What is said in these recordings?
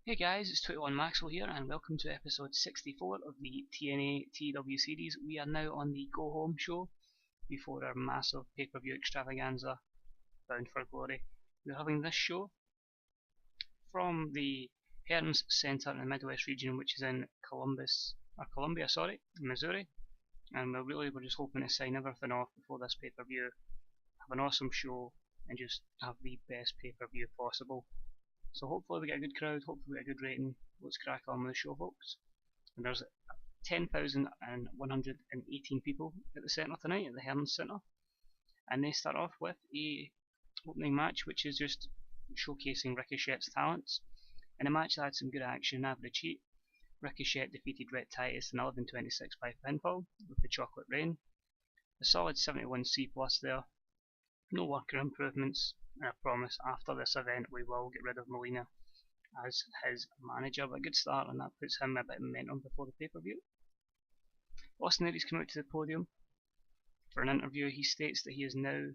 Hey guys, it's 21 Maxwell here and welcome to episode 64 of the TNA TEW series. We are now on the Go Home show before our massive pay-per-view extravaganza, Bound for Glory. We're having this show from the Hearns Centre in the Midwest region, which is in Columbia, Missouri. And we're just hoping to sign everything off before this pay-per-view, have an awesome show and just have the best pay-per-view possible. So hopefully we get a good crowd, hopefully we get a good rating. Let's crack on with the show, folks. And there's 10,118 people at the centre tonight, at the Hearns Centre. And they start off with a opening match which is just showcasing Ricochet's talents. In a match that had some good action and average heat. Ricochet defeated Rhett Titus in 11:26 by pinfall with the Chocolate Rain. A solid 71C+ there. No worker improvements. And I promise after this event we will get rid of Molina as his manager, but a good start, and that puts him a bit of momentum before the pay-per-view. Austin Aries came out to the podium for an interview. He states that he is now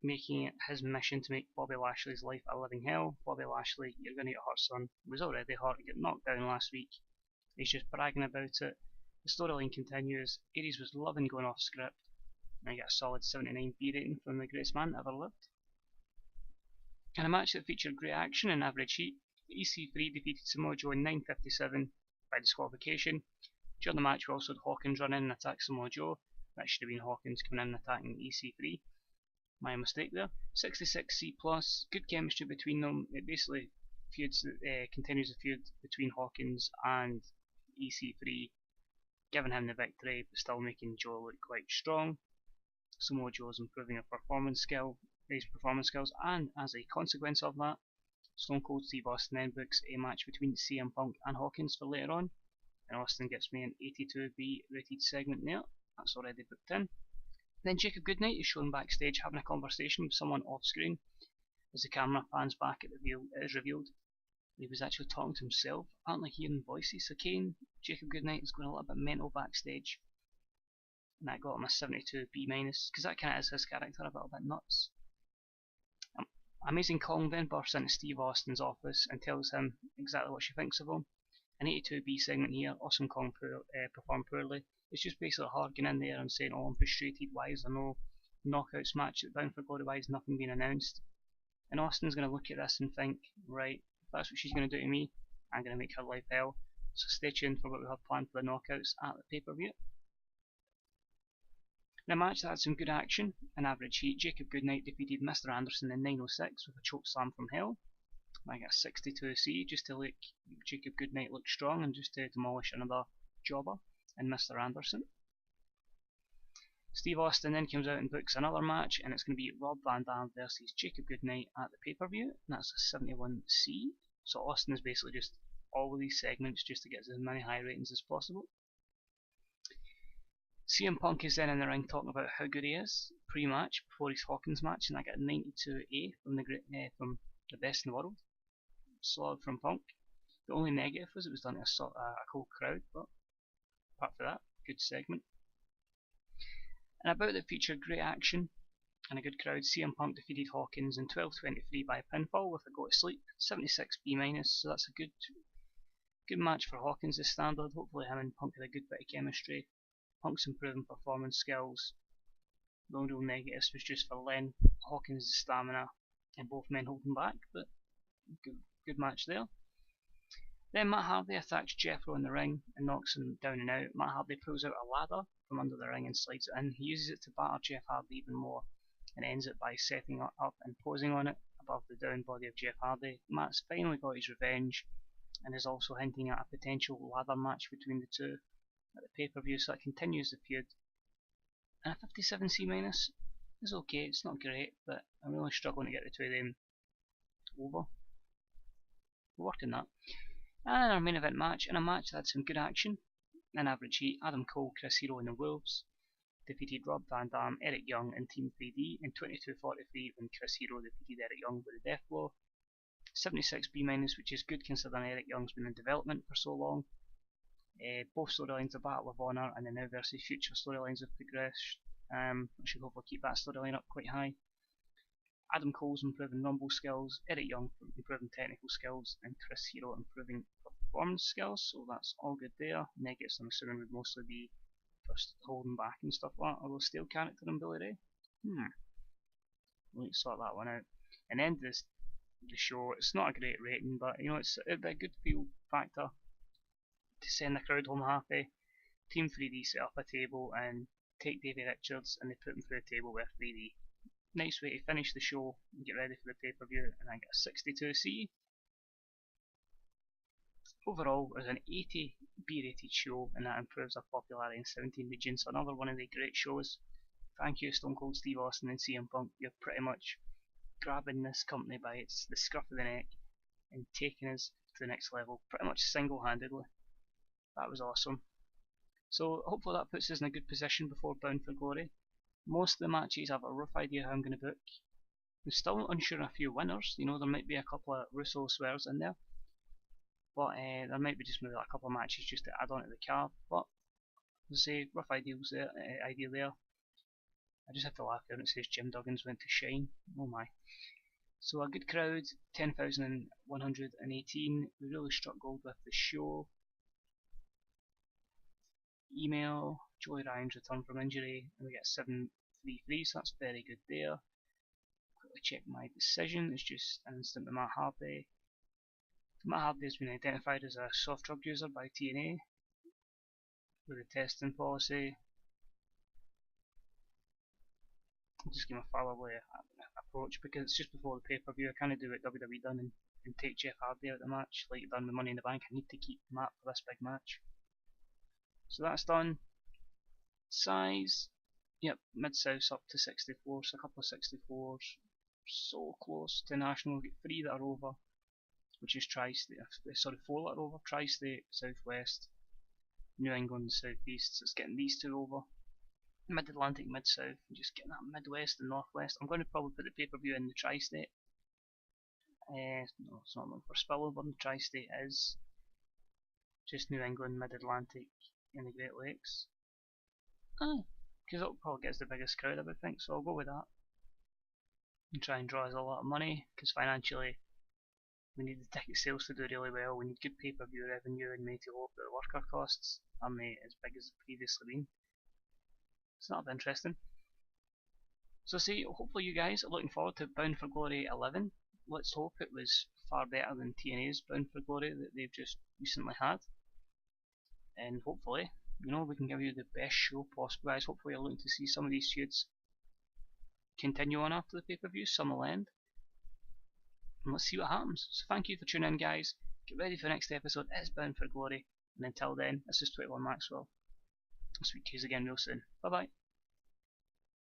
making it his mission to make Bobby Lashley's life a living hell. Bobby Lashley, you're going to get hurt, son. He was already hurt, he got knocked down last week. He's just bragging about it. The storyline continues. Aries was loving going off script, and he got a solid 79 B rating from the greatest man ever lived. In a match that featured great action and average heat, EC3 defeated Samoa Joe in 9:57 by disqualification. During the match we also had Hawkins run in and attack Samoa Joe. That should have been Hawkins coming in and attacking EC3. My mistake there. 66C+, good chemistry between them. It basically continues the feud between Hawkins and EC3, giving him the victory but still making Joe look quite strong. Samoa Joe is improving his performance skills, and as a consequence of that, Stone Cold Steve Austin then books a match between CM Punk and Hawkins for later on, and Austin gets me an 82B rated segment there. That's already booked in. Then Jacob Goodnight is shown backstage having a conversation with someone off screen. As the camera pans back, it is revealed he was actually talking to himself. Aren't they hearing voices? So Kane, Jacob Goodnight is going a little bit mental backstage. And that got him a 72B-, because that kind of is his character, a little bit nuts. Amazing Kong then bursts into Steve Austin's office and tells him exactly what she thinks of him. An 82B segment here. Awesome Kong performed poorly. It's just basically her getting in there and saying, oh, I'm frustrated, why is there no knockouts match at Bound for Glory, why is nothing being announced? And Austin's going to look at this and think, right, if that's what she's going to do to me, I'm going to make her life hell. So stay tuned for what we have planned for the knockouts at the pay-per-view. In a match that had some good action and average heat, Jacob Goodnight defeated Mr. Anderson in 9:06 with a choke slam from hell. I got a 62C just to make Jacob Goodnight look strong and just to demolish another jobber in Mr. Anderson. Steve Austin then comes out and books another match, and it's going to be Rob Van Dam versus Jacob Goodnight at the pay-per-view, and that's a 71C. So Austin is basically just all of these segments just to get as many high ratings as possible. CM Punk is then in the ring talking about how good he is pre-match, before his Hawkins match, and I got a 92A from the best in the world. Solid from Punk. The only negative was it was done to a cold crowd, but apart from that, good segment. And about the feature, great action and a good crowd. CM Punk defeated Hawkins in 12:23 by pinfall with a go to sleep, 76B-, so that's a good match for Hawkins as standard. Hopefully him and Punk had a good bit of chemistry. Punk's improving performance skills. The only real negatives was just for Len, Hawkins' stamina, and both men holding back, but good match there. Then Matt Hardy attacks Jethro in the ring and knocks him down and out. Matt Hardy pulls out a ladder from under the ring and slides it in. He uses it to batter Jeff Hardy even more and ends it by setting it up and posing on it above the down body of Jeff Hardy. Matt's finally got his revenge and is also hinting at a potential ladder match between the two at the pay-per-view, so that continues the feud. And a 57C- is okay, it's not great, but I'm really struggling to get the two of them over. We're working that. And our main event match, in a match that had some good action and average heat, Adam Cole, Chris Hero and the Wolves defeated Rob Van Dam, Eric Young and Team 3D in 22:43 when Chris Hero defeated Eric Young with a death blow. 76B-, which is good considering Eric Young's been in development for so long. Both storylines, the Battle of Honor and the Now vs Future storylines have progressed. I should hopefully keep that storyline up quite high. Adam Cole's improving rumble skills, Eric Young improving technical skills, and Chris Hero improving performance skills, so that's all good there. Negatives I'm assuming would mostly be just holding back and stuff like that, although steel character and Billy Ray. Let's sort that one out. And then the show, it's not a great rating, but you know, it'd be a good feel factor to send the crowd home happy. Team 3D set up a table and take Davey Richards and they put him through a table with 3D. Nice way to finish the show and get ready for the pay-per-view, and I get a 62C. Overall, it was an 80 B-rated show, and that improves our popularity in 17 regions, so another one of the great shows. Thank you, Stone Cold Steve Austin and CM Punk. You're pretty much grabbing this company by the scruff of the neck and taking us to the next level, pretty much single-handedly. That was awesome. So hopefully that puts us in a good position before Bound for Glory. Most of the matches I have a rough idea how I'm going to book. I'm still unsure of a few winners. You know, there might be a couple of Russo swears in there, but there might be just maybe like a couple of matches just to add on to the card. But as I say, rough ideas there. Idea there. I just have to laugh when it says Jim Duggins went to Shine. Oh my. So a good crowd, 10,118. We really struck gold with the show. Email, Joey Ryan's return from injury, and we get 733, so that's very good there. Quickly check my decision, it's just an instant to Matt Hardy. Matt Hardy has been identified as a soft drug user by TNA with a testing policy. I'll just give him a fatherly approach because it's just before the pay-per-view. I kind of do what WWE done and take Jeff Hardy out of the match like done with Money in the Bank. I need to keep Matt for this big match. So that's done. Size, yep, mid-south up to 64, so a couple of 64s, so close to national. Get 3 that are over, which is tri-state, sorry, 4 that are over, tri-state, southwest, New England, southeast, so it's getting these 2 over. Mid-Atlantic, mid-south, and just getting that midwest and northwest. I'm going to probably put the pay-per-view in the tri-state. No, it's not looking for spillover, the tri-state is just New England, mid-Atlantic, in the Great Lakes. Because it'll probably get us the biggest crowd, I would think, so I'll go with that. And try and draw us a lot of money, because financially we need the ticket sales to do really well, we need good pay-per-view revenue and money to lower the worker costs. I'm as big as they've previously been. It's not interesting. So see, hopefully you guys are looking forward to Bound for Glory 11. Let's hope it was far better than TNA's Bound for Glory that they've just recently had. And hopefully, you know, we can give you the best show possible, guys. Hopefully you're looking to see some of these feuds continue on after the pay-per-view, some will end. And let's see what happens. So thank you for tuning in, guys. Get ready for the next episode. It's Bound for Glory. And until then, this is 21 Maxwell. I'll speak to you again real soon. Bye bye.